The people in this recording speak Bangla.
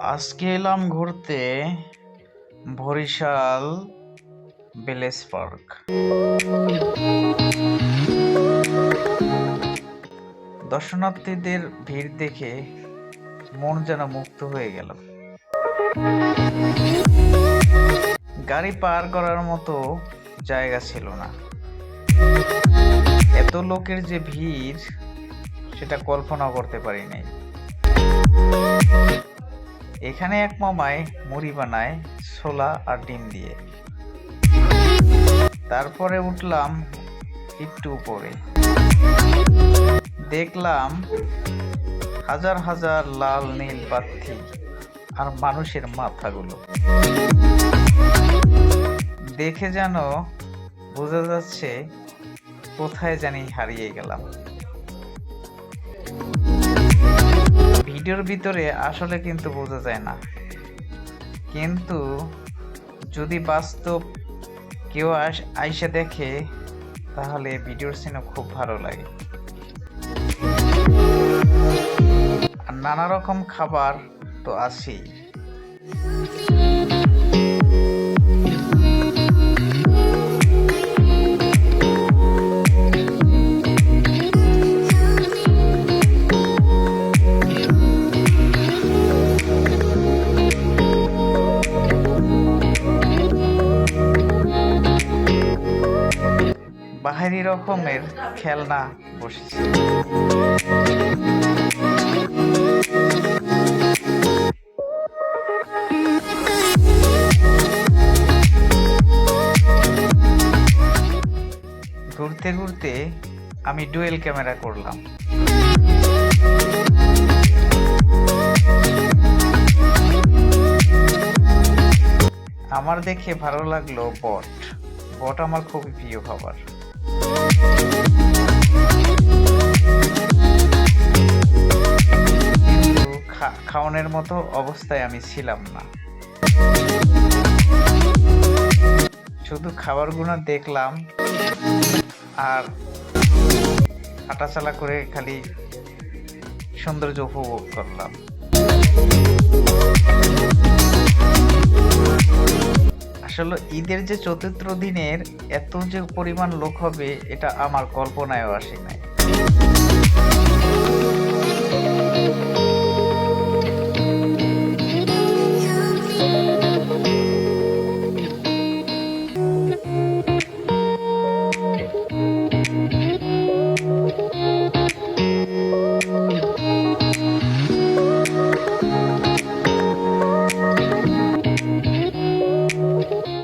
আজকে এলাম ঘুরতে বরিশাল ভিলেজ পার্ক। দর্শনার্থীদের ভিড় দেখে মন যেন মুক্ত হয়ে গেল। গাড়ি পার করার মতো জায়গা ছিল না। এত লোকের যে ভিড় সেটা কল্পনা করতে পারি নাই। এখানে এক মামায় মুড়ি বানায় ছোলা আর ডিম দিয়ে। তারপরে উঠলাম একটু উপরে, দেখলাম হাজার হাজার লাল নীল বাতি আর মানুষের মাথাগুলো দেখে যেন বোঝা যাচ্ছে কোথায় জানি হারিয়ে গেলাম। ভিডিওর ভিতরে আসলে কিন্তু বোঝা যায় না, কিন্তু যদি বাস্তব কেউ আইসা দেখে তাহলে ভিডিওর সিনও খুব ভালো লাগে। আর নানা রকম খাবার তো আছেই। বাহারি রকমের খেলনা বসেছে। ঘুরতে ঘুরতে আমি ডুয়েল ক্যামেরা করলাম। আমার দেখে ভালো লাগলো বট। বট আমার খুবই প্রিয় খাবার। কিন্তু খাওয়ানোর মতো অবস্থায় আমি ছিলাম না। শুধু খাবারগুলো দেখলাম আর হাঁটাচলা করে খালি সৌন্দর্য উপভোগ করলাম। আসলে ঈদের যে চতুর্থ দিনের এত যে পরিমাণ লোক হবে এটা আমার কল্পনায়ও আসে নাই।